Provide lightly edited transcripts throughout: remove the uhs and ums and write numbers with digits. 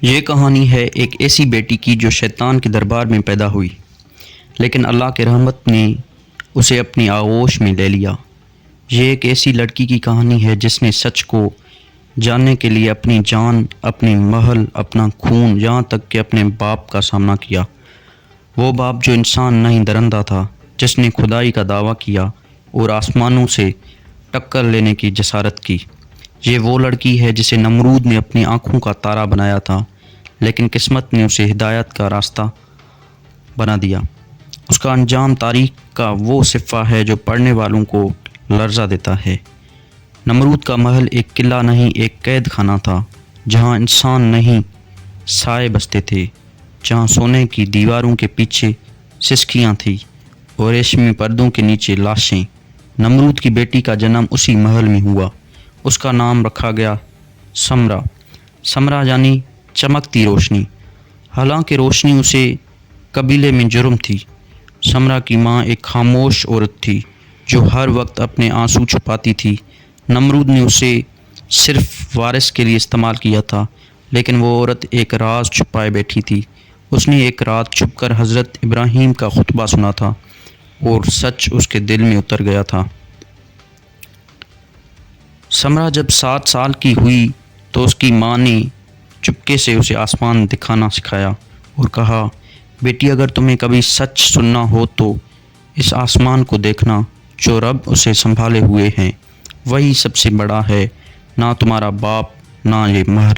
یہ کہانی ہے ایک ایسی بیٹی کی جو شیطان کے دربار میں پیدا ہوئی، لیکن اللہ کے رحمت نے اسے اپنی آغوش میں لے لیا۔ یہ ایک ایسی لڑکی کی کہانی ہے جس نے سچ کو جاننے کے لیے اپنی جان، اپنی محل، اپنا خون، یہاں تک کہ اپنے باپ کا سامنا کیا۔ وہ باپ جو انسان نہیں درندہ تھا، جس نے خدائی کا دعویٰ کیا اور آسمانوں سے ٹکر لینے کی جسارت کی۔ یہ وہ لڑکی ہے جسے نمرود نے اپنی آنکھوں کا تارا بنایا تھا، لیکن قسمت نے اسے ہدایت کا راستہ بنا دیا۔ اس کا انجام تاریخ کا وہ صفحہ ہے جو پڑھنے والوں کو لرزا دیتا ہے۔ نمرود کا محل ایک قلعہ نہیں، ایک قید خانہ تھا، جہاں انسان نہیں سائے بستے تھے، جہاں سونے کی دیواروں کے پیچھے سسکیاں تھیں اور ریشمی پردوں کے نیچے لاشیں۔ نمرود کی بیٹی کا جنم اسی محل میں ہوا۔ اس کا نام رکھا گیا سمرا۔ سمرا یعنی چمکتی روشنی۔ حالانکہ روشنی اسے قبیلے میں جرم تھی۔ سمرا کی ماں ایک خاموش عورت تھی جو ہر وقت اپنے آنسو چھپاتی تھی۔ نمرود نے اسے صرف وارث کے لیے استعمال کیا تھا، لیکن وہ عورت ایک راز چھپائے بیٹھی تھی۔ اس نے ایک رات چھپ کر حضرت ابراہیم کا خطبہ سنا تھا اور سچ اس کے دل میں اتر گیا تھا۔ سمرا جب 7 سال کی ہوئی تو اس کی ماں نے چپکے سے اسے آسمان دکھانا سکھایا اور کہا، بیٹی اگر تمہیں کبھی سچ سننا ہو تو اس آسمان کو دیکھنا جو رب اسے سنبھالے ہوئے ہیں، وہی سب سے بڑا ہے، نہ تمہارا باپ نہ یہ مہر۔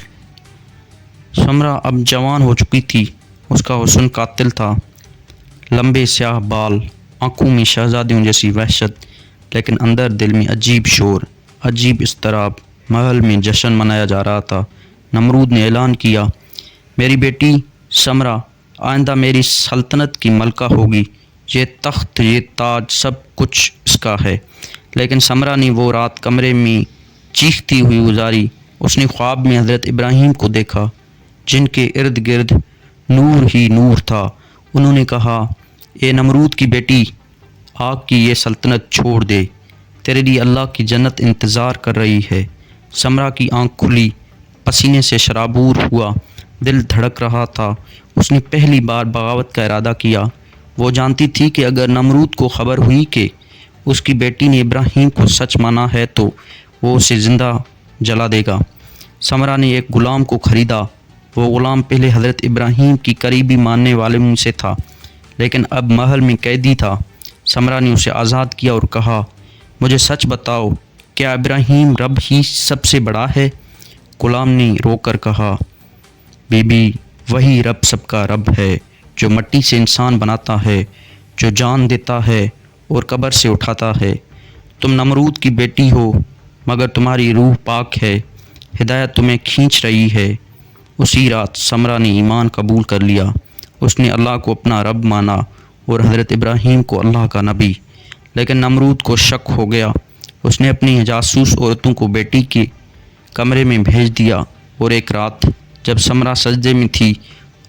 سمرا اب جوان ہو چکی تھی۔ اس کا حسن قاتل تھا، لمبے سیاہ بال، آنکھوں میں شہزادیوں جیسی وحشت، لیکن اندر دل میں عجیب شور، عجیب اضطراب۔ محل میں جشن منایا جا رہا تھا۔ نمرود نے اعلان کیا، میری بیٹی سمرا آئندہ میری سلطنت کی ملکہ ہوگی، یہ تخت، یہ تاج، سب کچھ اس کا ہے۔ لیکن سمرا نے وہ رات کمرے میں چیختی ہوئی گزاری۔ اس نے خواب میں حضرت ابراہیم کو دیکھا، جن کے ارد گرد نور ہی نور تھا۔ انہوں نے کہا، اے نمرود کی بیٹی، آگ کی یہ سلطنت چھوڑ دے، تیرے لیے اللہ کی جنت انتظار کر رہی ہے۔ سمرا کی آنکھ کھلی، پسینے سے شرابور ہوا، دل دھڑک رہا تھا۔ اس نے پہلی بار بغاوت کا ارادہ کیا۔ وہ جانتی تھی کہ اگر نمرود کو خبر ہوئی کہ اس کی بیٹی نے ابراہیم کو سچ مانا ہے تو وہ اسے زندہ جلا دے گا۔ سمرا نے ایک غلام کو خریدا۔ وہ غلام پہلے حضرت ابراہیم کی قریبی ماننے والے میں سے تھا، لیکن اب محل میں قیدی تھا۔ سمرا نے اسے آزاد کیا اور کہا، مجھے سچ بتاؤ، کیا ابراہیم رب ہی سب سے بڑا ہے؟ غلام نے رو کر کہا، بی بی، وہی رب سب کا رب ہے، جو مٹی سے انسان بناتا ہے، جو جان دیتا ہے اور قبر سے اٹھاتا ہے۔ تم نمرود کی بیٹی ہو، مگر تمہاری روح پاک ہے، ہدایت تمہیں کھینچ رہی ہے۔ اسی رات سمرا نے ایمان قبول کر لیا۔ اس نے اللہ کو اپنا رب مانا اور حضرت ابراہیم کو اللہ کا نبی۔ لیکن نمرود کو شک ہو گیا۔ اس نے اپنی جاسوس عورتوں کو بیٹی کے کمرے میں بھیج دیا اور ایک رات جب سمرا سجدے میں تھی،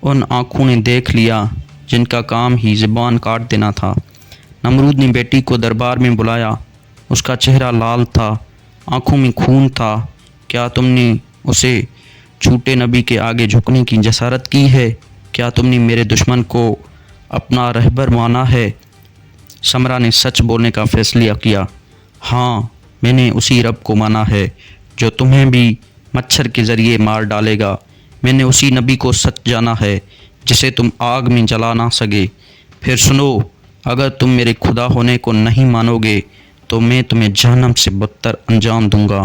ان آنکھوں نے دیکھ لیا جن کا کام ہی زبان کاٹ دینا تھا۔ نمرود نے بیٹی کو دربار میں بلایا۔ اس کا چہرہ لال تھا، آنکھوں میں خون تھا۔ کیا تم نے اسے جھوٹے نبی کے آگے جھکنے کی جسارت کی ہے؟ کیا تم نے میرے دشمن کو اپنا رہبر مانا ہے؟ سمرا نے سچ بولنے کا فیصلہ کیا۔ ہاں، میں نے اسی رب کو مانا ہے جو تمہیں بھی مچھر کے ذریعے مار ڈالے گا۔ میں نے اسی نبی کو سچ جانا ہے جسے تم آگ میں جلا نہ سکے۔ پھر سنو، اگر تم میرے خدا ہونے کو نہیں مانو گے تو میں تمہیں جہنم سے بدتر انجام دوں گا۔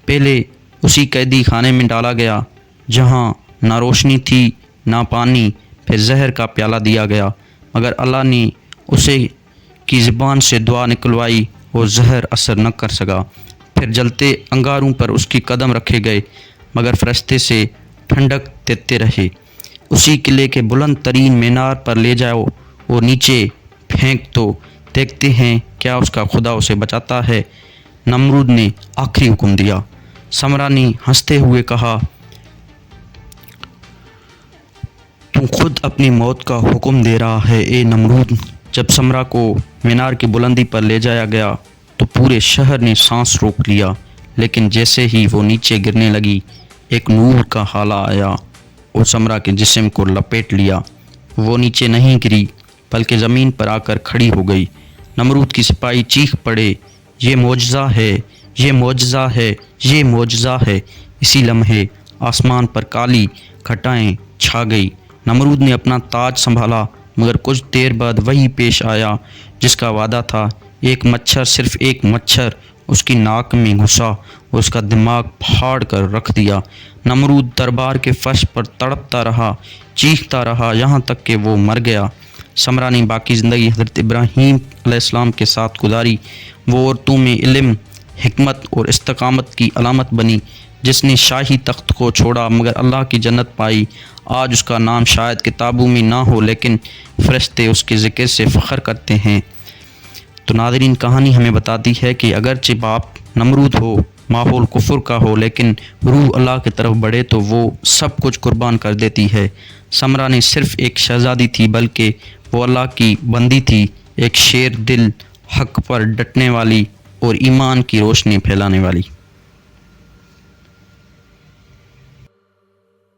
پہلے اسی قیدی خانے میں ڈالا گیا جہاں نہ روشنی تھی نہ پانی، پھر زہر کا پیالہ دیا گیا، مگر اللہ نے اسے کی زبان سے دعا نکلوائی اور زہر اثر نہ کر سکا۔ پھر جلتے انگاروں پر اس کے قدم رکھے گئے، مگر فرشتے سے ٹھنڈک دیتے رہے۔ اسی قلعے کے بلند ترین مینار پر لے جاؤ اور نیچے پھینک دو، دیکھتے ہیں کیا اس کا خدا اسے بچاتا ہے۔ نمرود نے آخری حکم دیا۔ سمرا نے ہنستے ہوئے کہا، تم خود اپنی موت کا حکم دے رہا ہے اے نمرود۔ جب سمرا کو مینار کی بلندی پر لے جایا گیا تو پورے شہر نے سانس روک لیا، لیکن جیسے ہی وہ نیچے گرنے لگی، ایک نور کا ہالہ آیا اور سمرا کے جسم کو لپیٹ لیا۔ وہ نیچے نہیں گری بلکہ زمین پر آ کر کھڑی ہو گئی۔ نمرود کی سپاہی چیخ پڑے، یہ معجزہ ہے، یہ معجزہ ہے، یہ معجزہ ہے۔ اسی لمحے آسمان پر کالی گھٹائیں چھا گئی۔ نمرود نے اپنا تاج سنبھالا، مگر کچھ دیر بعد وہی پیش آیا جس کا وعدہ تھا۔ ایک مچھر، صرف ایک مچھر اس کی ناک میں گھسا اور اس کا دماغ پھاڑ کر رکھ دیا۔ نمرود دربار کے فرش پر تڑپتا رہا، چیختا رہا، یہاں تک کہ وہ مر گیا۔ سمرا نے باقی زندگی حضرت ابراہیم علیہ السلام کے ساتھ گزاری۔ وہ عورتوں میں علم، حکمت اور استقامت کی علامت بنی۔ جس نے شاہی تخت کو چھوڑا مگر اللہ کی جنت پائی۔ آج اس کا نام شاید کتابوں میں نہ ہو لیکن فرشتے اس کے ذکر سے فخر کرتے ہیں۔ تو ناظرین، کہانی ہمیں بتاتی ہے کہ اگرچہ باپ نمرود ہو، ماحول کفر کا ہو، لیکن روح اللہ کی طرف بڑھے تو وہ سب کچھ قربان کر دیتی ہے۔ سمرا نے صرف ایک شہزادی تھی بلکہ وہ اللہ کی بندی تھی، ایک شیر دل، حق پر ڈٹنے والی اور ایمان کی روشنی پھیلانے والی۔